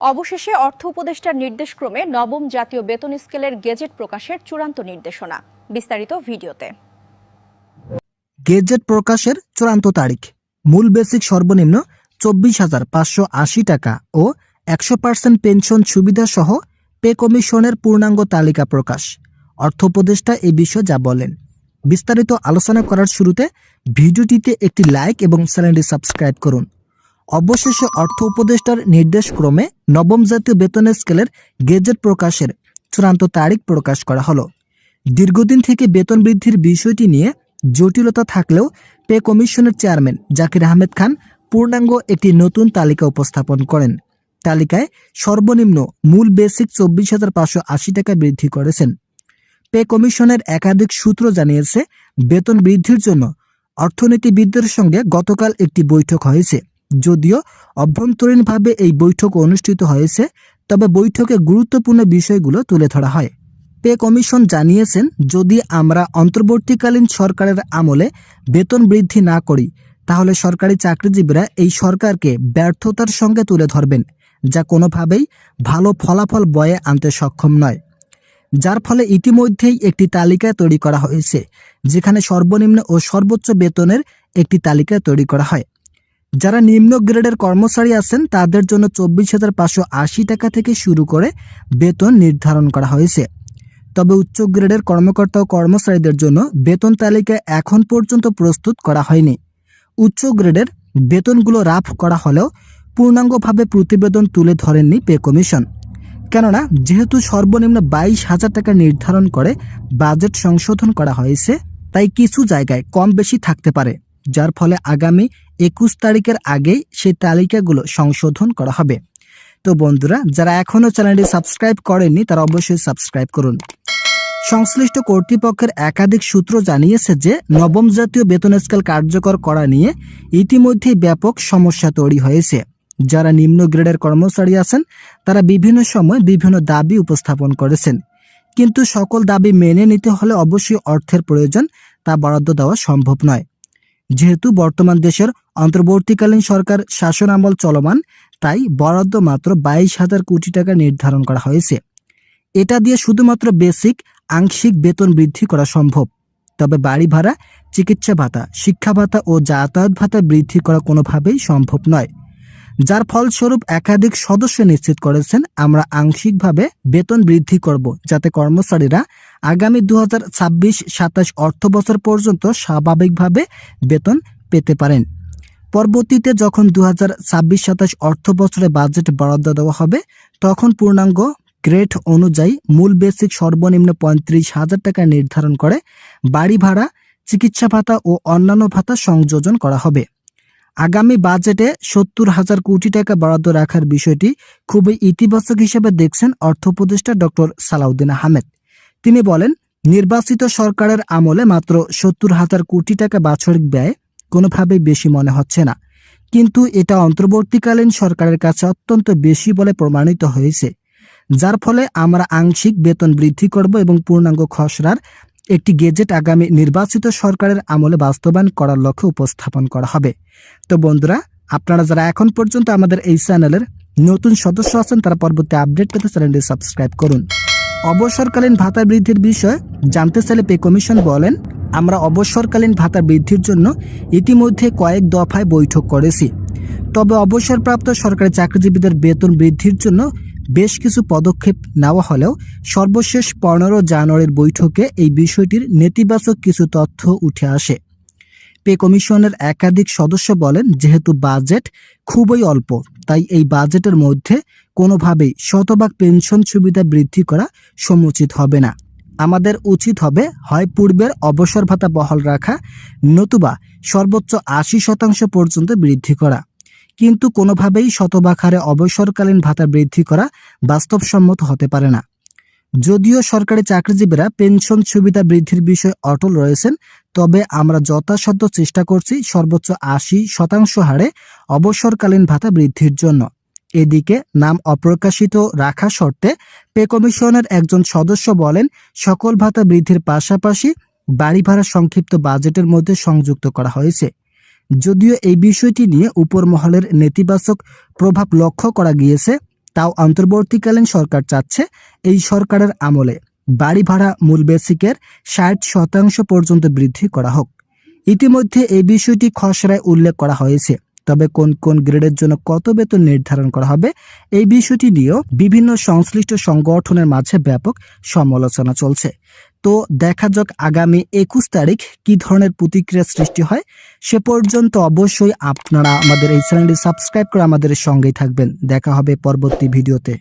অবশেষে অর্থ উপদেষ্টার নির্দেশক্রমে নবম জাতীয় বেতন স্কেলের গেজেট প্রকাশের চূড়ান্ত নির্দেশনা। বিস্তারিত ভিডিওতে। গেজেট প্রকাশের চূড়ান্ত তারিখ। মূল বেসিক সর্বনিম্ন 24,580 টাকা ও 100% পেনশন সুবিধা সহ পে কমিশনের পূর্ণাঙ্গ তালিকা প্রকাশ। অর্থ উপদেষ্টা এই বিষয়ে যা বলেন, বিস্তারিত আলোচনা করার শুরুতে ভিডিওটিতে একটি লাইক এবং চ্যানেলটি সাবস্ক্রাইব করুন। অবশেষে অর্থ উপদেষ্টার নির্দেশক্রমে নবম জাতীয় বেতন স্কেলের গেজেট প্রকাশের চূড়ান্ত তারিখ প্রকাশ করা হলো। দীর্ঘদিন থেকে বেতন বৃদ্ধির বিষয়টি নিয়ে জটিলতা থাকলেও পে কমিশনের চেয়ারম্যান জাকির আহমেদ খান পূর্ণাঙ্গ একটি নতুন তালিকা উপস্থাপন করেন। তালিকায় সর্বনিম্ন মূল বেসিক 24,580 টাকা বৃদ্ধি করেছেন। পে কমিশনের একাধিক সূত্র জানিয়েছে, বেতন বৃদ্ধির জন্য অর্থনীতিবিদদের সঙ্গে গতকাল একটি বৈঠক হয়েছে। যদিও অভ্যন্তরীণভাবে এই বৈঠক অনুষ্ঠিত হয়েছে, তবে বৈঠকে গুরুত্বপূর্ণ বিষয়গুলো তুলে ধরা হয়। পে কমিশন জানিয়েছেন, যদি আমরা অন্তর্বর্তীকালীন সরকারের আমলে বেতন বৃদ্ধি না করি, তাহলে সরকারি চাকরিজীবীরা এই সরকারকে ব্যর্থতার সঙ্গে তুলে ধরবেন, যা কোনোভাবেই ভালো ফলাফল বয়ে আনতে সক্ষম নয়। যার ফলে ইতিমধ্যেই একটি তালিকা তৈরি করা হয়েছে, যেখানে সর্বনিম্ন ও সর্বোচ্চ বেতনের একটি তালিকা তৈরি করা হয়। যারা নিম্ন গ্রেডের কর্মচারী আছেন তাদের জন্য 24,580 টাকা থেকে শুরু করে বেতন নির্ধারণ করা হয়েছে। তবে উচ্চ গ্রেডের কর্মকর্তা ও কর্মচারীদের জন্য বেতন তালিকা এখন পর্যন্ত প্রস্তুত করা হয়নি। উচ্চ গ্রেডের বেতনগুলো রাফ করা হলেও পূর্ণাঙ্গভাবে প্রতিবেদন তুলে ধরেননি পে কমিশন। কেননা যেহেতু সর্বনিম্ন 22,000 টাকা নির্ধারণ করে বাজেট সংশোধন করা হয়েছে, তাই কিছু জায়গায় কম বেশি থাকতে পারে, যার ফলে আগামী 21 তারিখের আগেই সেই তালিকাগুলো সংশোধন করা হবে। তো বন্ধুরা, যারা এখনও চ্যানেলটি সাবস্ক্রাইব করেননি তারা অবশ্যই সাবস্ক্রাইব করুন। সংশ্লিষ্ট কর্তৃপক্ষের একাধিক সূত্র জানিয়েছে যে নবম জাতীয় বেতন স্কেল কার্যকর করা নিয়ে ইতিমধ্যেই ব্যাপক সমস্যা তৈরি হয়েছে। যারা নিম্ন গ্রেডের কর্মচারী আছেন তারা বিভিন্ন সময় বিভিন্ন দাবি উপস্থাপন করেছেন, কিন্তু সকল দাবি মেনে নিতে হলে অবশ্যই অর্থের প্রয়োজন, তা বরাদ্দ দেওয়া সম্ভব নয়। যেহেতু বর্তমান দেশের অন্তর্বর্তীকালীন সরকার শাসন আমল চলমান, তাই বরাদ্দ মাত্র 22,000 কোটি টাকা নির্ধারণ করা হয়েছে। এটা দিয়ে শুধুমাত্র বেসিক আংশিক বেতন বৃদ্ধি করা সম্ভব, তবে বাড়ি ভাড়া, চিকিৎসা ভাতা, শিক্ষা ভাতা ও যাতায়াত ভাতা বৃদ্ধি করা কোনোভাবেই সম্ভব নয়। যার ফলস্বরূপ একাধিক সদস্য নিশ্চিত করেছেন, আমরা আংশিকভাবে বেতন বৃদ্ধি করব, যাতে কর্মচারীরা আগামী 2026-27 অর্থ বছর পর্যন্ত স্বাভাবিকভাবে বেতন পেতে পারেন। পরবর্তীতে যখন 2026-27 অর্থ বছরে বাজেট বরাদ্দ দেওয়া হবে, তখন পূর্ণাঙ্গ গ্রেড অনুযায়ী মূল বেসিক সর্বনিম্ন 35,000 টাকা নির্ধারণ করে বাড়ি ভাড়া, চিকিৎসা ভাতা ও অন্যান্য ভাতা সংযোজন করা হবে। আগামী বাজেটে 70,000 কোটি টাকা বরাদ্দ রাখার বিষয়টি খুবই ইতিবাচক হিসেবে দেখছেন অর্থ উপদেষ্টা ডক্টর সালাউদ্দিন আহমেদ। তিনি বলেন, নির্বাচিত সরকারের আমলে মাত্র 70,000 কোটি টাকা বাৎসরিক ব্যয় কোনোভাবেই বেশি মনে হচ্ছে না, কিন্তু এটা অন্তর্বর্তীকালীন সরকারের কাছে অত্যন্ত বেশি বলে প্রমাণিত হয়েছে। যার ফলে আমরা আংশিক বেতন বৃদ্ধি করব এবং পূর্ণাঙ্গ খসড়ার একটি গেজেট আগামী নির্বাচিত সরকারের আমলে বাস্তবায়ন করার লক্ষ্যে উপস্থাপন করা হবে। তো বন্ধুরা, আপনারা যারা এখন পর্যন্ত আমাদের এই চ্যানেলের নতুন সদস্য আছেন তারা পরবর্তী আপডেট পেতে চ্যানেলটি সাবস্ক্রাইব করুন। অবসরকালীন ভাতা বৃদ্ধির বিষয়ে জানতে চাইলে পে কমিশন বলেন, আমরা অবসরকালীন ভাতা বৃদ্ধির জন্য ইতিমধ্যে কয়েক দফায় বৈঠক করেছি। তবে অবসরপ্রাপ্ত সরকারি চাকরিজীবীদের বেতন বৃদ্ধির জন্য বেশ কিছু পদক্ষেপ নেওয়া হলেও সর্বশেষ 15 জানুয়ারির বৈঠকে এই বিষয়টির নেতিবাচক কিছু তথ্য উঠে আসে। পে কমিশনের একাধিক সদস্য বলেন, যেহেতু বাজেট খুবই অল্প, তাই এই বাজেটের মধ্যে কোনোভাবেই শতভাগ পেনশন সুবিধা বৃদ্ধি করা সমুচিত হবে না। আমাদের উচিত হবে হয় পূর্বের অবসর ভাতা বহাল রাখা, নতুবা সর্বোচ্চ 80% পর্যন্ত বৃদ্ধি করা, কিন্তু কোনোভাবেই শতভাগ হারে অবসরকালীন ভাতা বৃদ্ধি করা বাস্তবসম্মত হতে পারে না। যদিও সরকারি চাকরিজীবীরা পেনশন সুবিধা বৃদ্ধির বিষয়ে অটল রয়েছেন, তবে আমরা যথাসাধ্য চেষ্টা করছি সর্বোচ্চ 80% হারে অবসরকালীন ভাতা বৃদ্ধির জন্য। এদিকে নাম অপ্রকাশিত রাখা শর্তে পে কমিশনের একজন সদস্য বলেন, সকল ভাতা বৃদ্ধির পাশাপাশি বাড়ি ভাড়া সংক্ষিপ্ত বাজেটের মধ্যে সংযুক্ত করা হয়েছে। যদিও এই বিষয়টি নিয়ে উপর মহলের নেতিবাচক প্রভাব লক্ষ্য করা গিয়েছে, তাও অন্তর্বর্তীকালীন সরকার চাচ্ছে এই সরকারের আমলে বাড়ি ভাড়া মূল বেসিকের 60% পর্যন্ত বৃদ্ধি করা হোক। ইতিমধ্যে এই বিষয়টি খসড়ায় উল্লেখ করা হয়েছে, তবে কোন কোন গ্রেডের জন্য কত বেতন নির্ধারণ করা হবে এই বিষয়টি নিয়েও বিভিন্ন সংশ্লিষ্ট সংগঠনের মাঝে ব্যাপক সমালোচনা চলছে। তো দেখা যাক আগামী 21 তারিখ কি ধরনের প্রতিক্রিয়া সৃষ্টি হয়। সে পর্যন্ত অবশ্যই আপনারা আমাদের এই চ্যানেলটি সাবস্ক্রাইব করে আমাদের সঙ্গেই থাকবেন। দেখা হবে পরবর্তী ভিডিওতে।